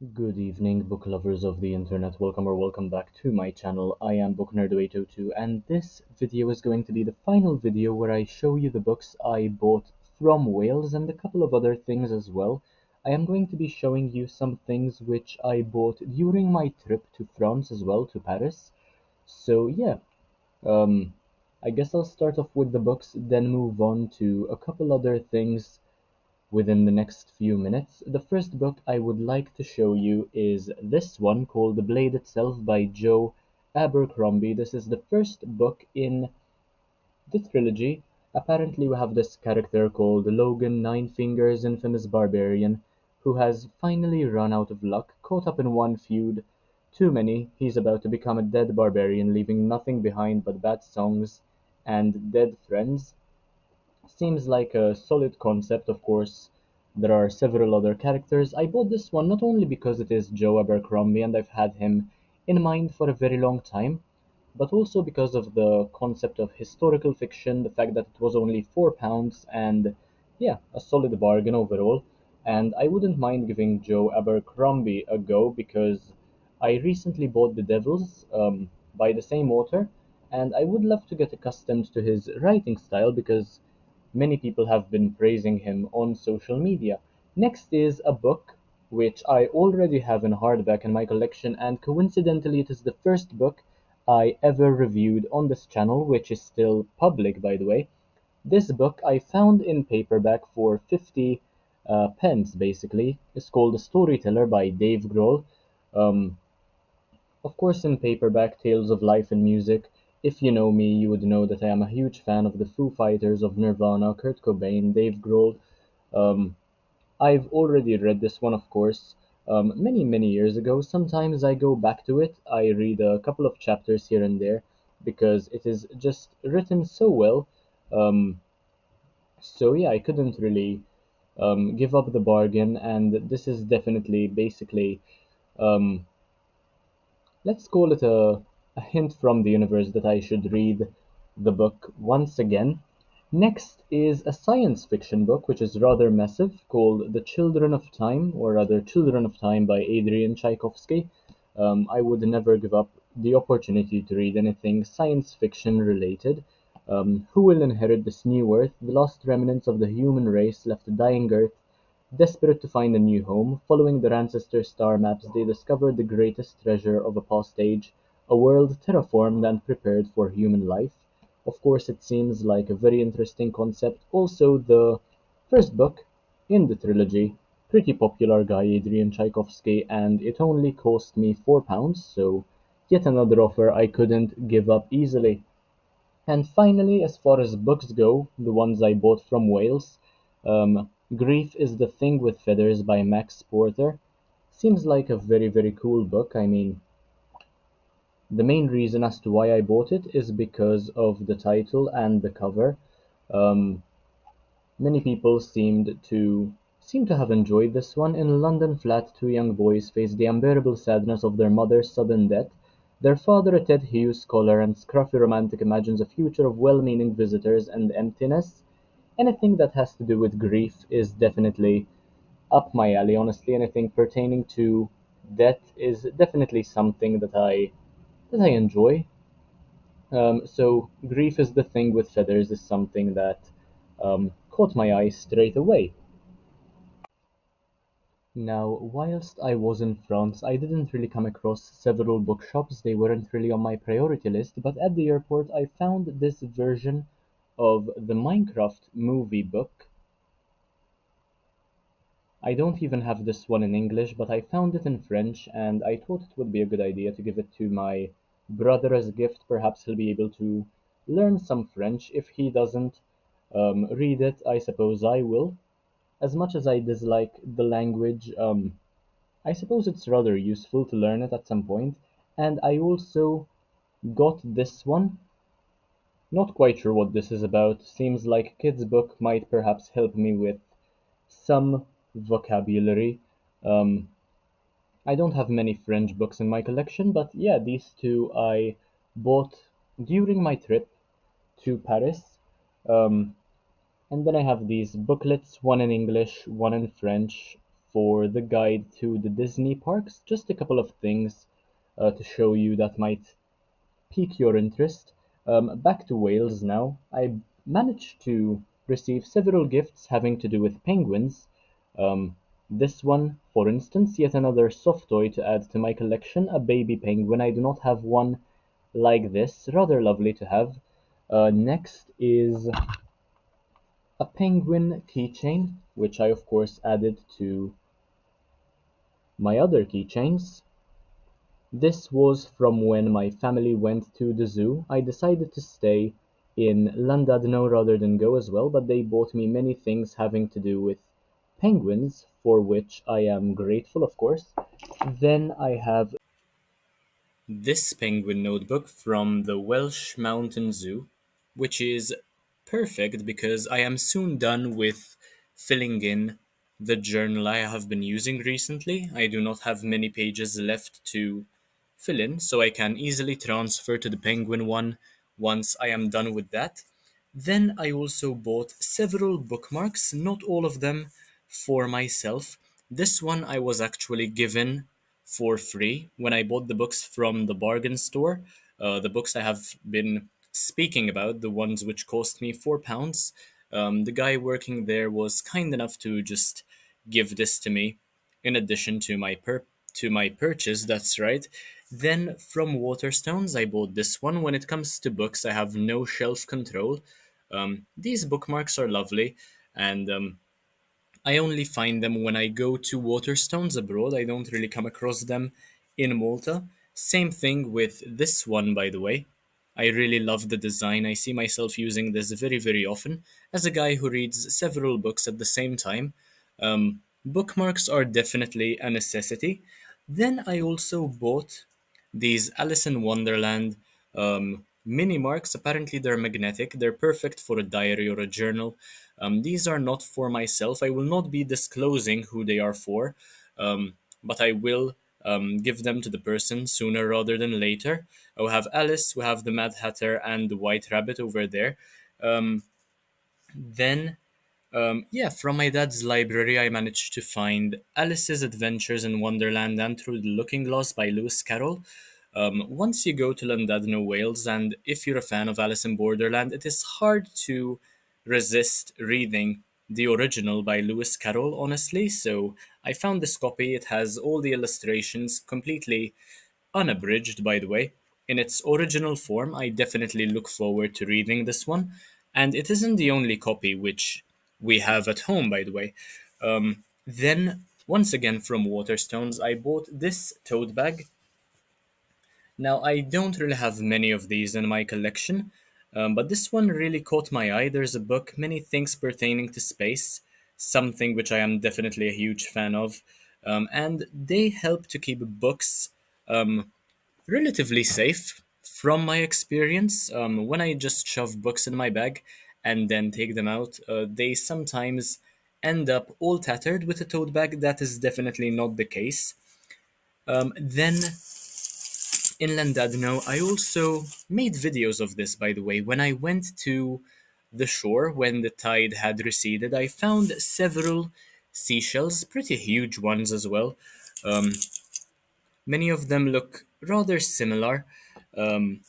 Good evening, book lovers of the internet. Welcome back to my channel. I am BookNerd802, and this video is going to be the final video where I show you the books I bought from Wales and a couple of other things as well. I am going to be showing you some things which I bought during my trip to France as well, to Paris. So yeah, um, I guess I'll start off with the books, then move on to a couple other things within the next few minutes. The first book I would like to show you is this one called The Blade Itself by Joe Abercrombie. This is the first book in the trilogy. Apparently we have this character called Logan Ninefingers, infamous barbarian, who has finally run out of luck, caught up in one feud too many. He's about to become a dead barbarian, leaving nothing behind but bad songs and dead friends. Seems like a solid concept. Of course, there are several other characters. I bought this one not only because it is Joe Abercrombie and I've had him in mind for a very long time, but also because of the concept of historical fiction, the fact that it was only £4, and yeah, a solid bargain overall. And I wouldn't mind giving Joe Abercrombie a go because I recently bought The Devils by the same author, and I would love to get accustomed to his writing style because many people have been praising him on social media. Next is a book which I already have in hardback in my collection, and coincidentally, it is the first book I ever reviewed on this channel, which is still public, by the way. This book I found in paperback for 50 pence, basically. It's called Storyteller by Dave Grohl. Um, of course, in paperback, Tales of Life and Music. If you know me, you would know that I am a huge fan of the Foo Fighters, of Nirvana, Kurt Cobain, Dave Grohl. Um, I've already read this one, of course, many years ago. Sometimes I go back to it. I read a couple of chapters here and there because it is just written so well. Um, so yeah, I couldn't really give up the bargain, and this is definitely basically um, let's call it a hint from the universe that I should read the book once again. Next is a science fiction book, which is rather massive, called The Children of Time, or rather Children of Time by Adrian Tchaikovsky. I would never give up the opportunity to read anything science fiction related. Who will inherit this new Earth, the last remnants of the human race left a dying Earth? Desperate to find a new home, following their ancestors' star maps, they discovered the greatest treasure of a past age, a world terraformed and prepared for human life. Of course, it seems like a very interesting concept. Also, the first book in the trilogy, pretty popular guy Adrian Tchaikovsky, and it only cost me £4, so yet another offer I couldn't give up easily. And finally, as far as books go, the ones I bought from Wales, Grief is the Thing with Feathers by Max Porter. Seems like a very cool book. I mean, the main reason as to why I bought it is because of the title and the cover. Um, Many people seem to have enjoyed this one. In a London flat, two young boys face the unbearable sadness of their mother's sudden death. Their father, a Ted Hughes scholar and scruffy romantic, imagines a future of well-meaning visitors and emptiness. Anything that has to do with grief is definitely up my alley, honestly. Anything pertaining to death is definitely something that I enjoy. So Grief is the Thing with Feathers is something that caught my eye straight away. Now, whilst I was in France, I didn't really come across several bookshops. They weren't really on my priority list, but at the airport I found this version of the Minecraft movie book. I don't even have this one in English, but I found it in French, and I thought it would be a good idea to give it to my brother as a gift. Perhaps he'll be able to learn some French. If he doesn't read it, I suppose I will. As much as I dislike the language, I suppose it's rather useful to learn it at some point. And I also got this one. Not quite sure what this is about. Seems like a kid's book might perhaps help me with some vocabulary. Um, I don't have many French books in my collection, but yeah, these two I bought during my trip to Paris. Um, and then I have these booklets, one in English, one in French, for the guide to the Disney parks. Just a couple of things to show you that might pique your interest. Back to Wales now. I managed to receive several gifts having to do with penguins. Um, this one, for instance, yet another soft toy to add to my collection, a baby penguin. I do not have one like this, rather lovely to have. Next is a penguin keychain, which I of course added to my other keychains. This was from when my family went to the zoo. I decided to stay in Llandudno rather than go as well, but they bought me many things having to do with penguins, for which I am grateful, of course. Then I have this penguin notebook from the Welsh Mountain Zoo, which is perfect because I am soon done with filling in the journal I have been using recently. I do not have many pages left to fill in, so I can easily transfer to the penguin one once I am done with that. Then I also bought several bookmarks, not all of them for myself. This one I was actually given for free when I bought the books from the bargain store. The books I have been speaking about, the ones which cost me £4. The guy working there was kind enough to just give this to me in addition to my purchase. That's right. Then from Waterstones, I bought this one. When it comes to books, I have no shelf control. These bookmarks are lovely, and I only find them when I go to Waterstones abroad. I don't really come across them in Malta. Same thing with this one, by the way. I really love the design. I see myself using this very, very often as a guy who reads several books at the same time. Bookmarks are definitely a necessity. Then I also bought these Alice in Wonderland mini marks. Apparently, they're magnetic. They're perfect for a diary or a journal. These are not for myself. I will not be disclosing who they are for, but I will give them to the person sooner rather than later. We have Alice, we have the Mad Hatter, and the White Rabbit over there. Then yeah, from my dad's library, I managed to find Alice's Adventures in Wonderland and Through the Looking Glass by Lewis Carroll. Once you go to Llandudno, Wales, and if you're a fan of Alice in Borderland, it is hard to resist reading the original by Lewis Carroll, honestly. So I found this copy. It has all the illustrations completely unabridged, by the way. In its original form, I definitely look forward to reading this one. And it isn't the only copy which we have at home, by the way. Then, once again from Waterstones, I bought this tote bag. Now, I don't really have many of these in my collection, but this one really caught my eye. There's a book, many things pertaining to space, something which I am definitely a huge fan of. And they help to keep books relatively safe from my experience. When I just shove books in my bag and then take them out, they sometimes end up all tattered. With a tote bag, that is definitely not the case. Then in Llandudno, I also made videos of this, by the way. When I went to the shore when the tide had receded, I found several seashells, pretty huge ones as well. Um, Many of them look rather similar. Um,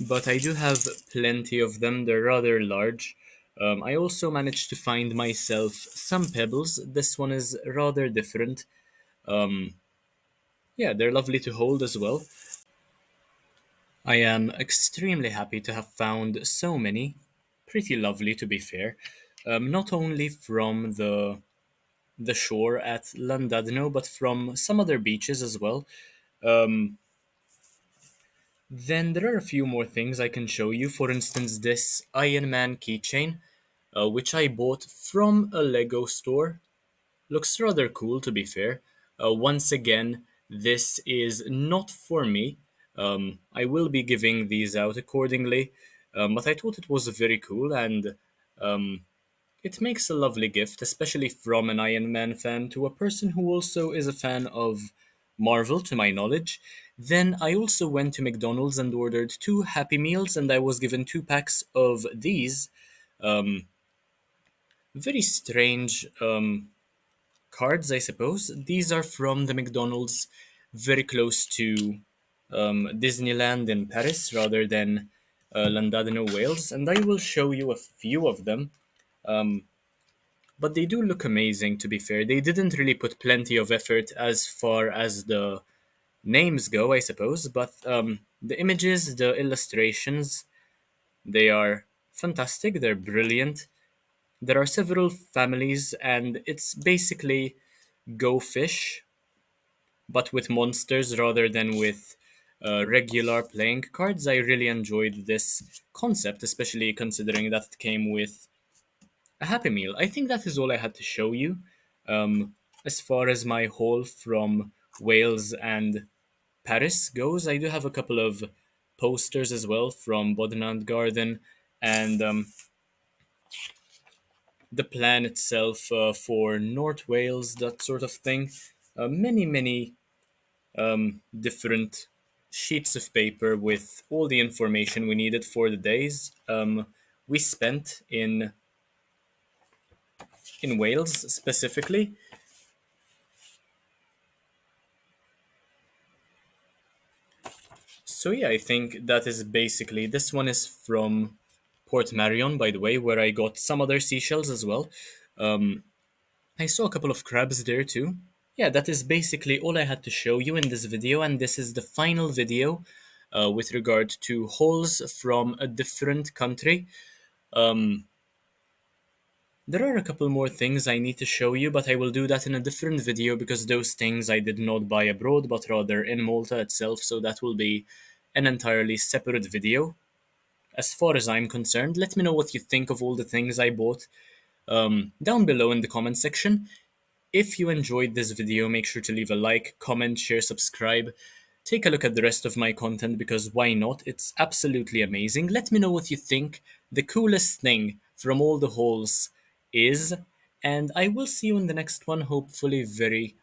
but I do have plenty of them. They're rather large. I also managed to find myself some pebbles. This one is rather different. Yeah, they're lovely to hold as well. I am extremely happy to have found so many. Pretty lovely, to be fair. Not only from the shore at Llandudno, but from some other beaches as well. Um, Then there are a few more things I can show you. For instance, this Iron Man keychain, which I bought from a Lego store. Looks rather cool, to be fair. Once again, this is not for me. I will be giving these out accordingly, but I thought it was very cool, and um, it makes a lovely gift, especially from an Iron Man fan to a person who also is a fan of Marvel, to my knowledge. Then I also went to McDonald's and ordered two Happy Meals, and I was given two packs of these. very strange cards, I suppose. These are from the McDonald's very close to Disneyland in Paris rather than Llandudno, Wales, and I will show you a few of them. But they do look amazing, to be fair. They didn't really put plenty of effort as far as the names go, I suppose, but the images, the illustrations, they are fantastic, they're brilliant. There are several families, and it's basically Go Fish, but with monsters rather than with regular playing cards. I really enjoyed this concept, especially considering that it came with a Happy Meal. I think that is all I had to show you. As far as my haul from Wales and Paris goes, I do have a couple of posters as well from Bodnant Garden and the plan itself for North Wales, that sort of thing. Many different sheets of paper with all the information we needed for the days we spent in Wales specifically. So yeah, I think that is basically this one is from Port Marion, by the way, where I got some other seashells as well. I saw a couple of crabs there too. Yeah, that is basically all I had to show you in this video, and this is the final video with regard to hauls from a different country. Um, There are a couple more things I need to show you, but I will do that in a different video because those things I did not buy abroad, but rather in Malta itself, so that will be an entirely separate video. As far as I'm concerned, let me know what you think of all the things I bought down below in the comment section. If you enjoyed this video, make sure to leave a like, comment, share, subscribe. Take a look at the rest of my content because why not? It's absolutely amazing. Let me know what you think the coolest thing from all the hauls is, and I will see you in the next one, hopefully very,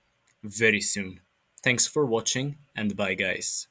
very soon. Thanks for watching, and bye, guys.